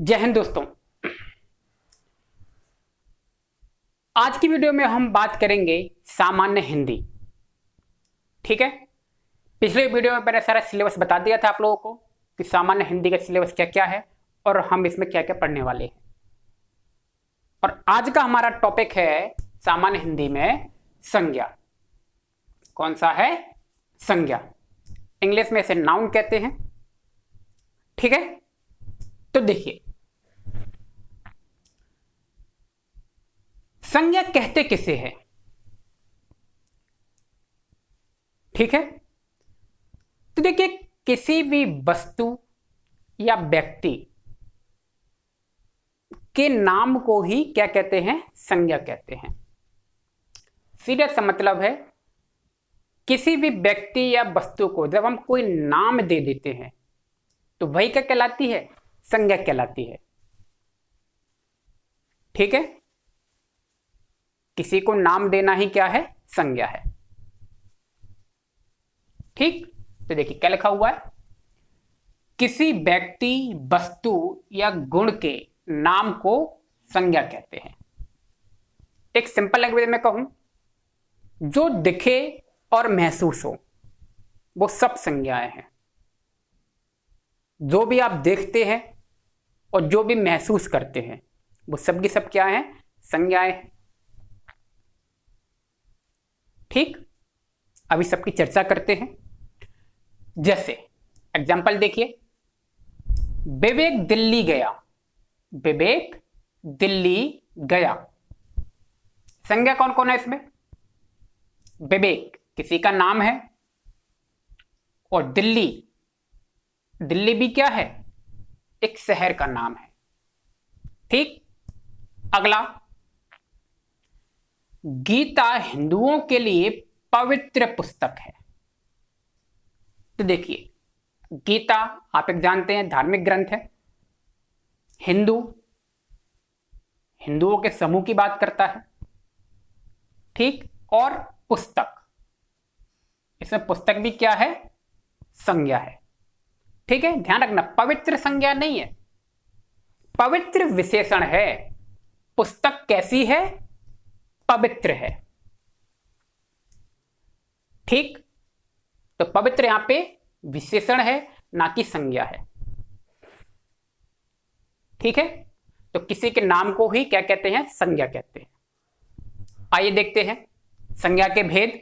जय हिंद दोस्तों। आज की वीडियो में हम बात करेंगे सामान्य हिंदी। ठीक है, पिछले वीडियो में मैंने सारा सिलेबस बता दिया था आप लोगों को कि सामान्य हिंदी का सिलेबस क्या क्या है और हम इसमें क्या क्या पढ़ने वाले हैं। और आज का हमारा टॉपिक है सामान्य हिंदी में संज्ञा। कौन सा है? संज्ञा। इंग्लिश में इसे नाउन कहते हैं। ठीक है, तो देखिए, संज्ञा कहते किसे है? ठीक है, तो देखिए, किसी भी वस्तु या व्यक्ति के नाम को ही क्या कहते हैं? संज्ञा कहते हैं। सीधा सा मतलब है, किसी भी व्यक्ति या वस्तु को जब हम कोई नाम दे देते हैं तो वही क्या कहलाती है? संज्ञा कहलाती है। ठीक है, किसी को नाम देना ही क्या है? संज्ञा है। ठीक, तो देखिए क्या लिखा हुआ है, किसी व्यक्ति, वस्तु या गुण के नाम को संज्ञा कहते हैं। एक सिंपल लैंग्वेज में कहूं, जो दिखे और महसूस हो वो सब संज्ञाएं हैं। जो भी आप देखते हैं और जो भी महसूस करते हैं वो सब की सब क्या है? संज्ञाएं हैं। ठीक, अभी सबकी चर्चा करते हैं। जैसे एग्जाम्पल देखिए, विवेक दिल्ली गया। विवेक दिल्ली गया, संज्ञा कौन कौन है इसमें? विवेक किसी का नाम है और दिल्ली, दिल्ली भी क्या है? एक शहर का नाम है। ठीक, अगला, गीता हिंदुओं के लिए पवित्र पुस्तक है। तो देखिए, गीता आप एक जानते हैं धार्मिक ग्रंथ है। हिंदुओं के समूह की बात करता है। ठीक, और पुस्तक, इसमें पुस्तक भी क्या है? संज्ञा है। ठीक है, ध्यान रखना, पवित्र संज्ञा नहीं है, पवित्र विशेषण है। पुस्तक कैसी है? पवित्र है। ठीक, तो पवित्र यहां पे विशेषण है, ना कि संज्ञा है। ठीक है, तो किसी के नाम को ही क्या कहते हैं? संज्ञा कहते हैं। आइए देखते हैं संज्ञा के भेद।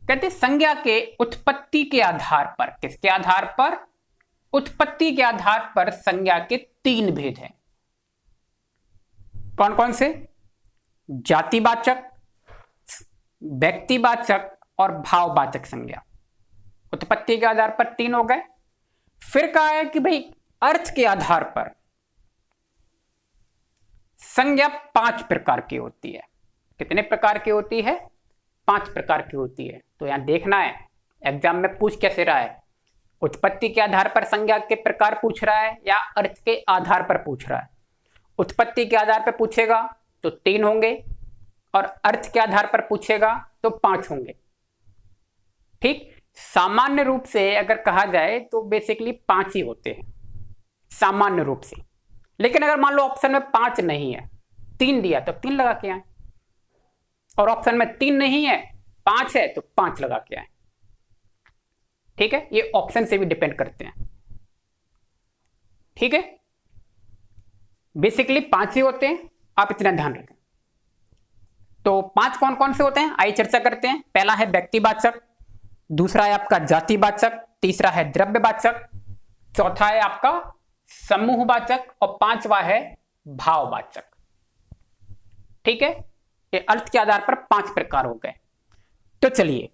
कहते संज्ञा के उत्पत्ति के आधार पर, किसके आधार पर? उत्पत्ति के आधार पर संज्ञा के 3 भेद हैं। कौन कौन से? जातिवाचक, व्यक्तिवाचक और भाववाचक संज्ञा। उत्पत्ति के आधार पर 3 हो गए। फिर कहा है कि भाई अर्थ के आधार पर संज्ञा 5 प्रकार की होती है। कितने प्रकार की होती है? 5 प्रकार की होती है। तो यहां देखना है एग्जाम में पूछ कैसे रहा है, उत्पत्ति के आधार पर संज्ञा के प्रकार पूछ रहा है या अर्थ के आधार पर पूछ रहा है। उत्पत्ति के आधार पर पूछेगा तो 3 होंगे और अर्थ के आधार पर पूछेगा तो 5 होंगे। ठीक, सामान्य रूप से अगर कहा जाए तो बेसिकली 5 ही होते हैं सामान्य रूप से। लेकिन अगर मान लो ऑप्शन में 5 नहीं है, 3 दिया तो 3 लगा के आए, और ऑप्शन में 3 नहीं है 5 है तो 5 लगा के आए। ठीक है, ये ऑप्शन से भी डिपेंड करते हैं। ठीक है, बेसिकली 5 ही होते हैं, आप इतना ध्यान रखें। तो 5 कौन कौन से होते हैं आइए चर्चा करते हैं। पहला है व्यक्तिवाचक, दूसरा है आपका जातिवाचक, तीसरा है द्रव्यवाचक, चौथा है आपका समूहवाचक और 5वां है भाववाचक। ठीक है, ये अर्थ के आधार पर 5 प्रकार हो गए। तो चलिए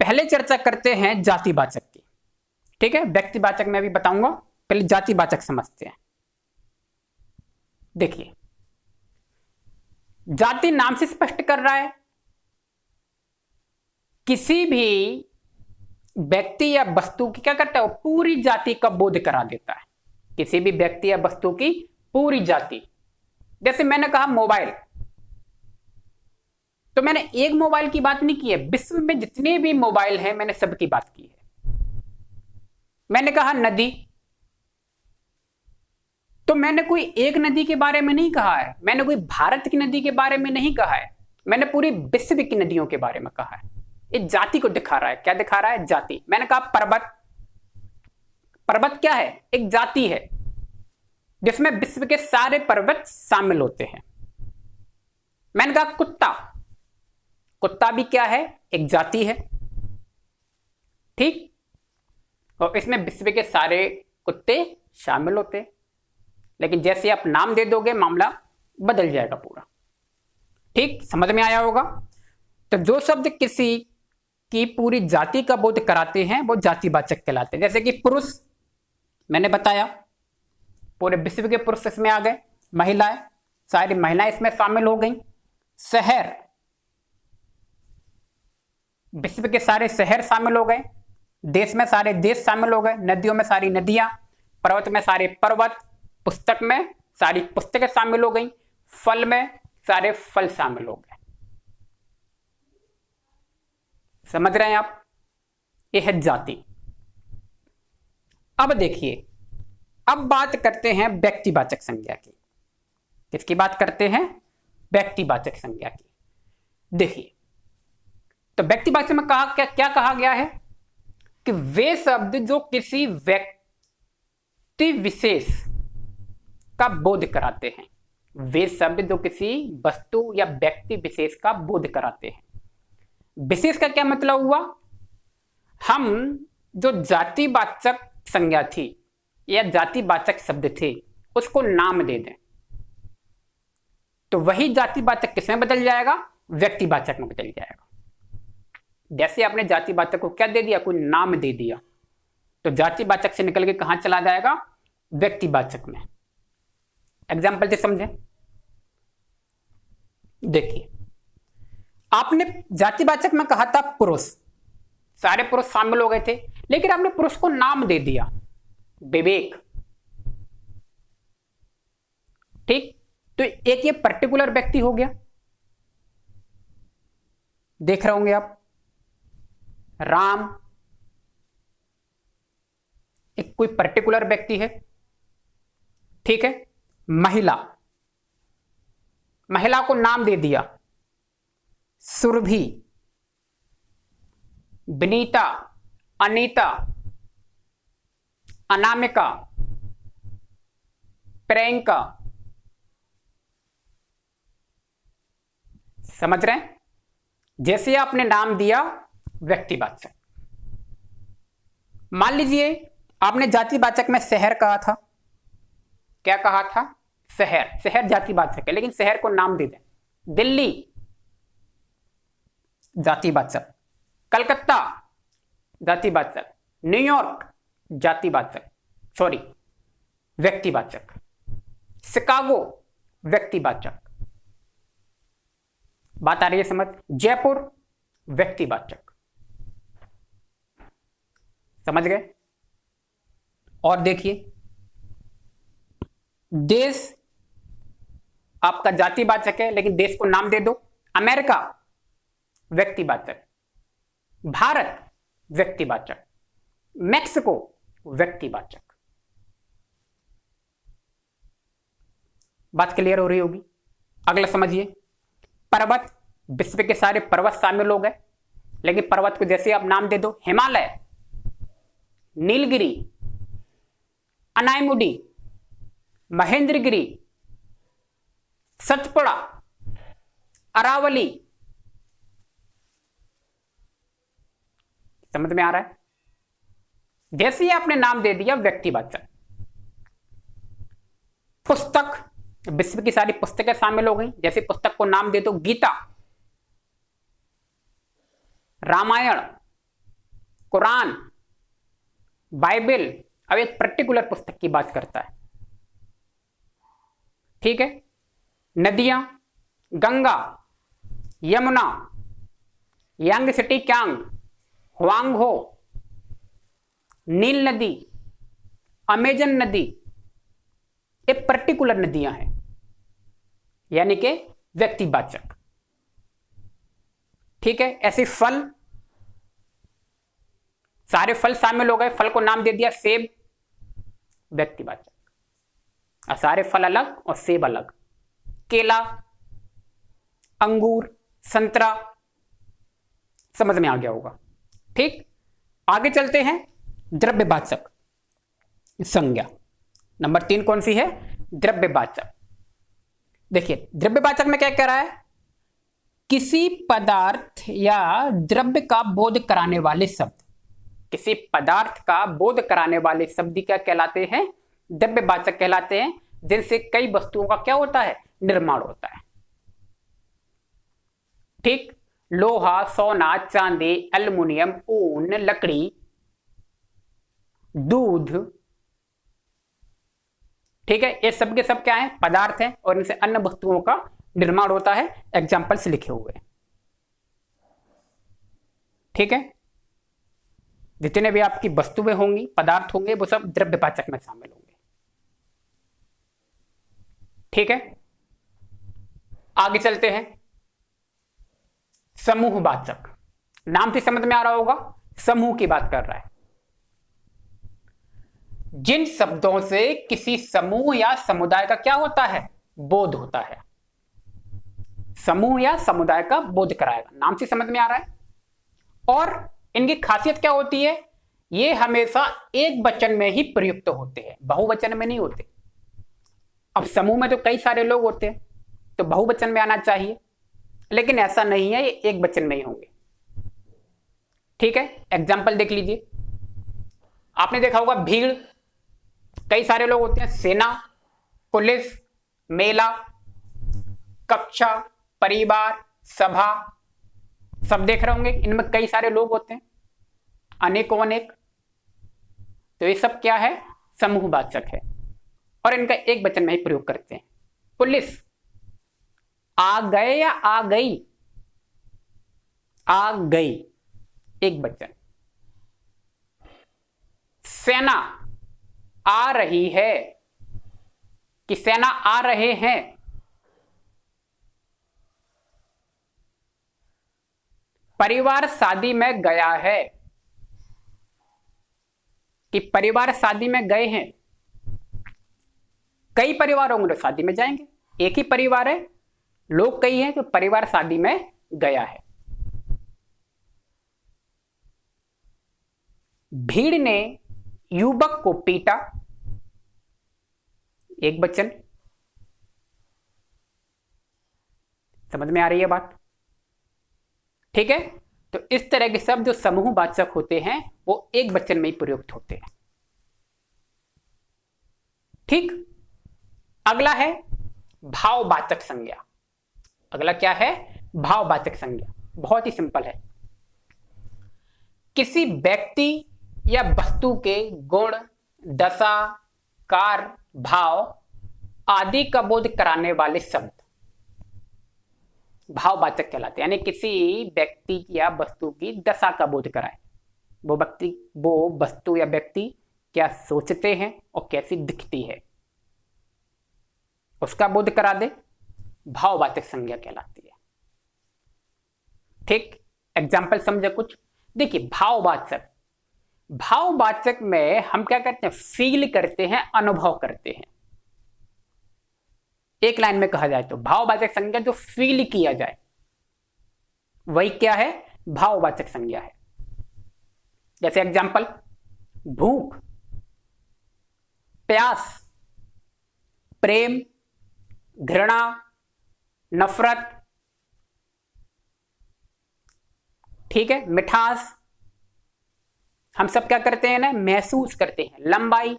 पहले चर्चा करते हैं जातिवाचक की। ठीक है, व्यक्तिवाचक मैं भी बताऊंगा, पहले जातिवाचक समझते हैं। देखिए, जाति नाम से स्पष्ट कर रहा है, किसी भी व्यक्ति या वस्तु की क्या करता है? वो पूरी जाति का बोध करा देता है। किसी भी व्यक्ति या वस्तु की पूरी जाति। जैसे मैंने कहा मोबाइल, तो मैंने एक मोबाइल की बात नहीं की है, विश्व में जितने भी मोबाइल हैं मैंने सबकी बात की है। मैंने कहा नदी, तो मैंने कोई एक नदी के बारे में नहीं कहा है, मैंने कोई भारत की नदी के बारे में नहीं कहा है, मैंने पूरी विश्व की नदियों के बारे में कहा है। ये जाति को दिखा रहा है। क्या दिखा रहा है? जाति। मैंने कहा पर्वत, पर्वत क्या है? एक जाति है जिसमें विश्व के सारे पर्वत शामिल होते हैं। मैंने कहा कुत्ता, कुत्ता भी क्या है? एक जाति है, ठीक। और इसमें विश्व के सारे कुत्ते शामिल होते हैं। लेकिन जैसे आप नाम दे दोगे मामला बदल जाएगा पूरा, ठीक। समझ में आया होगा? तो जो शब्द किसी की पूरी जाति का बोध कराते हैं वो जातिवाचक कहलाते हैं। जैसे कि पुरुष, मैंने बताया पूरे विश्व के पुरुष इसमें आ गए, महिलाएं, सारी महिलाएं इसमें शामिल हो गई। शहर, विश्व के सारे शहर शामिल हो गए, देश में सारे देश शामिल हो गए, नदियों में सारी नदियां, पर्वत में सारे पर्वत, पुस्तक में सारी पुस्तकें शामिल हो गई, फल में सारे फल शामिल हो गए। समझ रहे हैं आप? यह है जाति। अब देखिए, अब बात करते हैं व्यक्तिवाचक संज्ञा की। किसकी बात करते हैं? व्यक्तिवाचक संज्ञा की। देखिए, तो व्यक्तिवाचक में कहा क्या कहा गया है कि वे शब्द जो किसी व्यक्ति विशेष का बोध कराते हैं, वे शब्द जो किसी वस्तु या व्यक्ति विशेष का बोध कराते हैं। विशेष का क्या मतलब हुआ? हम जो जातिवाचक संज्ञा थी या जातिवाचक शब्द थे उसको नाम दे दें तो वही जातिवाचक किसमें बदल जाएगा? व्यक्तिवाचक में बदल जाएगा। जैसे आपने जातिवाचक को क्या दे दिया? कोई नाम दे दिया, तो जातिवाचक से निकल के कहां चला जाएगा? व्यक्तिवाचक में। एग्जाम्पल से समझे। देखिए, आपने जातिवाचक में कहा था पुरुष, सारे पुरुष शामिल हो गए थे, लेकिन आपने पुरुष को नाम दे दिया विवेक, ठीक। तो एक ये पर्टिकुलर व्यक्ति हो गया, देख रहे होंगे आप, राम एक कोई पर्टिकुलर व्यक्ति है, ठीक है। महिला, महिला को नाम दे दिया सुरभि, विनीता, अनीता, अनामिका, प्रियंका। समझ रहे हैं? जैसे आपने नाम दिया व्यक्तिवाचक। मान लीजिए आपने जातिवाचक में शहर कहा था, क्या कहा था? शहर, शहर जातिवाचक है, लेकिन शहर को नाम दे दें दिल्ली, जातिवाचक। कलकत्ता जातिवाचक, न्यूयॉर्क जातिवाचक, सॉरी व्यक्तिवाचक। शिकागो व्यक्तिवाचक। बात आ रही है समझ? जयपुर व्यक्तिवाचक। समझ गए? और देखिए, देश आपका जातिवाचक है, लेकिन देश को नाम दे दो अमेरिका व्यक्तिवाचक, भारत व्यक्तिवाचक, मैक्सिको व्यक्तिवाचक। बात क्लियर हो रही होगी? अगला समझिए, पर्वत, विश्व के सारे पर्वत शामिल हो गए, लेकिन पर्वत को जैसे आप नाम दे दो हिमालय, नीलगिरी, अनायमुडी, महेंद्रगिरी, सतपुड़ा, अरावली। समझ में आ रहा है? जैसे ही आपने नाम दे दिया व्यक्तिवाचक। पुस्तक, विश्व की सारी पुस्तकें शामिल हो गई, जैसे पुस्तक को नाम दे दो गीता, रामायण, कुरान, बाइबल। अब एक पर्टिकुलर पुस्तक की बात करता है, ठीक है। नदियां, गंगा, यमुना, यांगत्से कियांग, हुआंगहो, नील नदी, अमेजन नदी, ये पर्टिकुलर नदियां हैं, यानी कि व्यक्तिवाचक, ठीक है। ऐसे फल, सारे फल शामिल हो गए, फल को नाम दे दिया सेब, व्यक्तिवाचक। और सारे फल अलग और सेब अलग। केला, अंगूर, संतरा, समझ में आ गया होगा। ठीक, आगे चलते हैं। द्रव्यवाचक संज्ञा नंबर 3 कौन सी है? द्रव्यवाचक। देखिए द्रव्यवाचक में क्या कह रहा है? किसी पदार्थ या द्रव्य का बोध कराने वाले शब्द, किसी पदार्थ का बोध कराने वाले शब्द क्या कहलाते हैं? द्रव्यवाचक कहलाते हैं, जिनसे कई वस्तुओं का क्या होता है? निर्माण होता है। ठीक, लोहा, सोना, चांदी, एल्युमिनियम, ऊन, लकड़ी, दूध, ठीक है, ये सब के सब क्या है? पदार्थ हैं, और इनसे अन्य वस्तुओं का निर्माण होता है। एग्जाम्पल्स लिखे हुए हैं। ठीक है, जितने भी आपकी वस्तुएं होंगी, पदार्थ होंगे, वो सब द्रव्यवाचक में शामिल होंगे। ठीक है, आगे चलते हैं। समूहवाचक, नाम से समझ में आ रहा होगा, समूह की बात कर रहा है। जिन शब्दों से किसी समूह या समुदाय का क्या होता है? बोध होता है। समूह या समुदाय का बोध कराएगा, नाम से समझ में आ रहा है। और इनकी खासियत क्या होती है? ये हमेशा एक वचन में ही प्रयुक्त होते हैं, बहुवचन में नहीं होते। अब समूह में तो कई सारे लोग होते हैं, तो बहुवचन में आना चाहिए, लेकिन ऐसा नहीं है, ये एक वचन में ही होंगे। ठीक है, एग्जाम्पल देख लीजिए। आपने देखा होगा भीड़, कई सारे लोग होते हैं। सेना, पुलिस, मेला, कक्षा, परिवार, सभा, सब देख रहे होंगे, इनमें कई सारे लोग होते हैं, अनेकों अनेक। तो ये सब क्या है? समूहवाचक है, और इनका एक वचन में ही प्रयोग करते हैं। पुलिस, आ गए या आ गई? आ गई, एक वचन। सेना, आ रही है कि सेना आ रहे हैं? परिवार शादी में गया है कि परिवार शादी में गए हैं? कई परिवार होंगे तो शादी में जाएंगे, एक ही परिवार है, लोग कई हैं, तो परिवार शादी में गया है। भीड़ ने युवक को पीटा, एक वचन। समझ में आ रही है बात? ठीक है, तो इस तरह के शब्द जो समूहवाचक होते हैं वो एक वचन में ही प्रयुक्त होते हैं। ठीक, अगला है भाववाचक संज्ञा। अगला क्या है? भाववाचक संज्ञा। बहुत ही सिंपल है। किसी व्यक्ति या वस्तु के गुण, दशा, कार्य, भाव आदि का बोध कराने वाले शब्द भाववाचक कहलाते हैं। यानी किसी व्यक्ति या वस्तु की दशा का बोध कराए, वो वस्तु या व्यक्ति क्या सोचते हैं और कैसी दिखती है, उसका बोध करा दे, भाववाचक संज्ञा कहलाती है। ठीक, एग्जाम्पल समझे कुछ? देखिए भाववाचक में हम क्या करते हैं? फील करते हैं, अनुभव करते हैं। एक लाइन में कहा जाए तो भाववाचक संज्ञा जो फील किया जाए वही क्या है? भाववाचक संज्ञा है। जैसे एग्जाम्पल, भूख, प्यास, प्रेम, घृणा, नफरत, ठीक है, मिठास, हम सब क्या करते हैं ना? महसूस करते हैं। लंबाई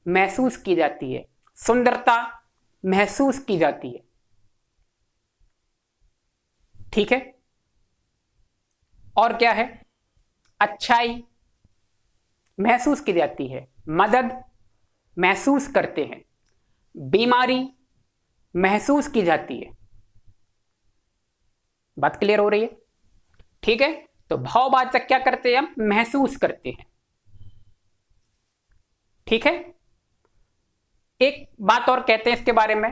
महसूस की जाती है, सुंदरता महसूस की जाती है। ठीक है, और क्या है? अच्छाई महसूस की जाती है, मदद महसूस करते हैं, बीमारी महसूस की जाती है। बात क्लियर हो रही है? ठीक है, तो भाववाचक क्या करते हैं? हम महसूस करते हैं। ठीक है, एक बात और कहते हैं इसके बारे में,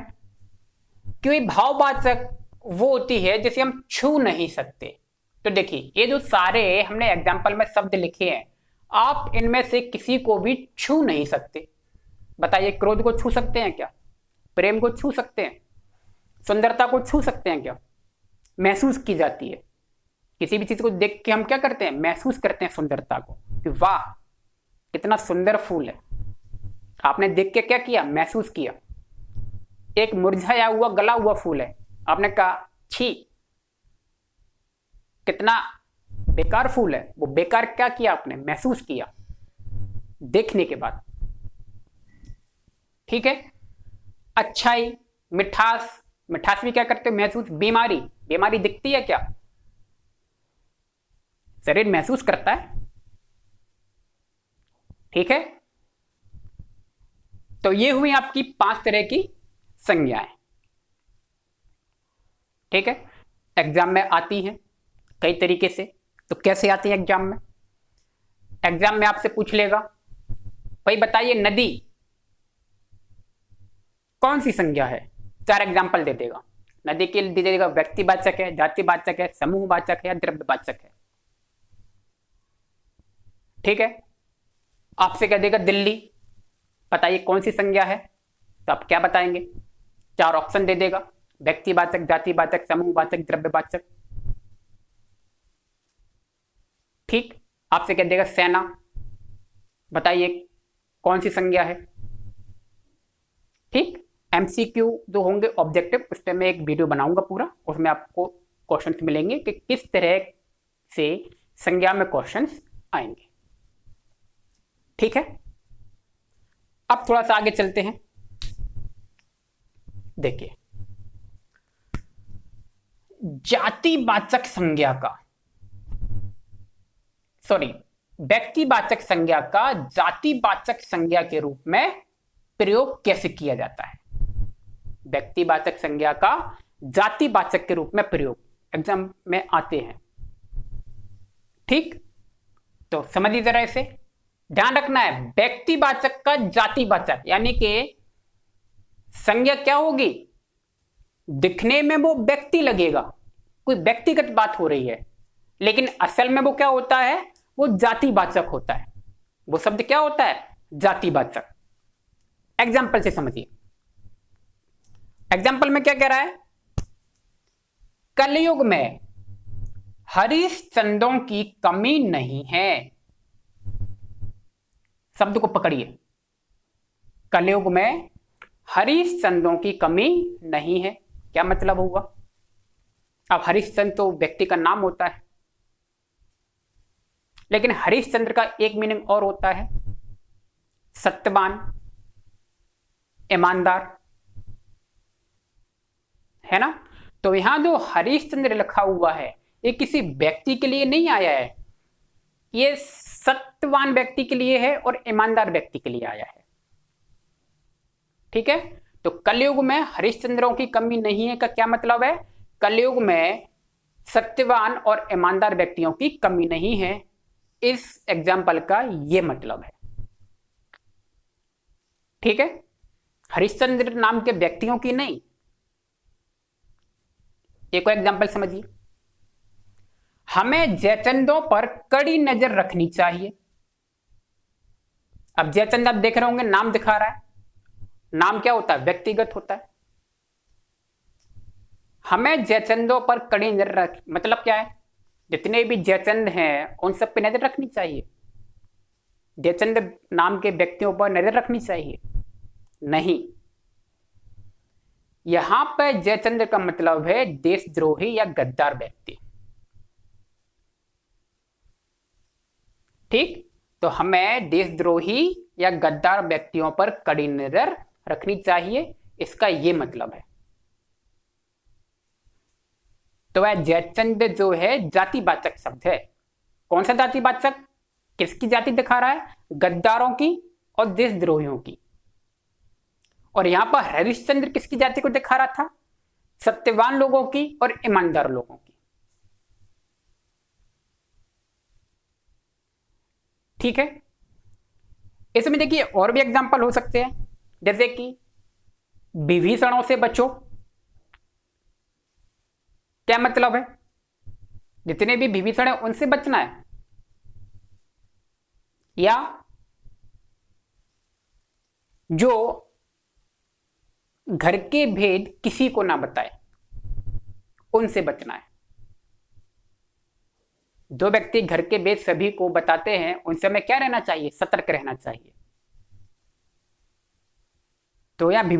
कि भाववाचक वो होती है जिसे हम छू नहीं सकते। तो देखिए ये जो सारे हमने एग्जाम्पल में शब्द लिखे हैं, आप इनमें से किसी को भी छू नहीं सकते। बताइए, क्रोध को छू सकते हैं क्या? प्रेम को छू सकते हैं, सुंदरता को छू सकते हैं क्या? महसूस की जाती है। किसी भी चीज को देख के हम क्या करते हैं? महसूस करते हैं सुंदरता को, कि वाह कितना सुंदर फूल है। आपने देख के क्या किया? महसूस किया। एक मुरझाया हुआ गला हुआ फूल है, आपने कहा छी कितना बेकार फूल है। वो बेकार क्या किया आपने? महसूस किया देखने के बाद। ठीक है। अच्छाई, मिठास, मिठास भी क्या करते हो? महसूस। बीमारी, बीमारी दिखती है क्या? शरीर महसूस करता है। ठीक है। तो ये हुई आपकी 5 तरह की संज्ञाएं। ठीक है। एग्जाम में आती हैं कई तरीके से। तो कैसे आती है एग्जाम में? एग्जाम में आपसे पूछ लेगा, भाई बताइए नदी कौन सी संज्ञा है? 4 एग्जाम्पल दे देगा। नदी के लिए दे देगा व्यक्तिवाचक है, जातिवाचक है, समूहवाचक है या द्रव्यवाचक है। ठीक है। आपसे कह देगा दिल्ली, बताइए कौन सी संज्ञा है? तो आप क्या बताएंगे? 4 ऑप्शन दे देगा, व्यक्तिवाचक, जातिवाचक, समूहवाचक, द्रव्यवाचक। ठीक। आपसे कह देगा सेना, बताइए कौन सी संज्ञा है? ठीक। एमसीक्यू जो होंगे ऑब्जेक्टिव, उस पर मैं एक वीडियो बनाऊंगा पूरा, उसमें आपको क्वेश्चंस मिलेंगे कि किस तरह से संज्ञा में क्वेश्चंस आएंगे। ठीक है। अब थोड़ा सा आगे चलते हैं। देखिए जातिवाचक संज्ञा का, सॉरी व्यक्तिवाचक संज्ञा का जातिवाचक संज्ञा के रूप में प्रयोग कैसे किया जाता है? व्यक्तिवाचक संज्ञा का जातिवाचक के रूप में प्रयोग एग्जाम में आते हैं। ठीक। तो समझिए जरा इसे, ध्यान रखना है। व्यक्तिवाचक का जातिवाचक, यानी कि संज्ञा क्या होगी? दिखने में वो व्यक्ति लगेगा, कोई व्यक्तिगत बात हो रही है, लेकिन असल में वो क्या होता है? वो जातिवाचक होता है। वो शब्द क्या होता है? जातिवाचक। एग्जाम्पल से समझिए। एग्जाम्पल में क्या कह रहा है? कलयुग में हरिश्चंद्रों की कमी नहीं है। शब्द को पकड़िए। कलयुग में हरिश्चंद्रों की कमी नहीं है, क्या मतलब हुआ? अब हरिश्चंद्र तो व्यक्ति का नाम होता है, लेकिन हरिश्चंद्र का एक मीनिंग और होता है, सत्यवान, ईमानदार, है ना? तो यहां जो हरिश्चंद्र लिखा हुआ है ये किसी व्यक्ति के लिए नहीं आया है, ये सत्यवान व्यक्ति के लिए है और ईमानदार व्यक्ति के लिए आया है। ठीक है। तो कलयुग में हरिश्चंद्रों की कमी नहीं है का क्या मतलब है? कलयुग में सत्यवान और ईमानदार व्यक्तियों की कमी नहीं है, इस एग्जाम्पल का यह मतलब है। ठीक है। हरिश्चंद्र नाम के व्यक्तियों की नहीं। एक और एग्जाम्पल समझिए। हमें जयचंदों पर कड़ी नजर रखनी चाहिए। अब जयचंद आप देख रहे होंगे, नाम दिखा रहा है। नाम क्या होता है? व्यक्तिगत होता है। हमें जयचंदों पर कड़ी नजर रख, मतलब क्या है? जितने भी जयचंद हैं उन सब पे नजर रखनी चाहिए। जयचंद नाम के व्यक्तियों पर नजर रखनी चाहिए नहीं। यहां पर जयचंद्र का मतलब है देशद्रोही या गद्दार व्यक्ति। ठीक। तो हमें देशद्रोही या गद्दार व्यक्तियों पर कड़ी नजर रखनी चाहिए, इसका यह मतलब है। तो वह जयचंद जो है जातिवाचक शब्द है। कौन सा जातिवाचक? किसकी जाति दिखा रहा है? गद्दारों की और देशद्रोहियों की। और यहां पर हरिश्चंद्र किसकी जाति को दिखा रहा था? सत्यवान लोगों की और ईमानदार लोगों की। ठीक है। इसमें देखिए और भी एग्जांपल हो सकते हैं, जैसे कि विभीषणों से बचो, क्या मतलब है? जितने भी विभीषण है उनसे बचना है, या जो घर के भेद किसी को ना बताए, उनसे बचना है। जो व्यक्ति घर के भेद सभी को बताते हैं उनसे हमें क्या रहना चाहिए, सतर्क रहना चाहिए। तो यहाँ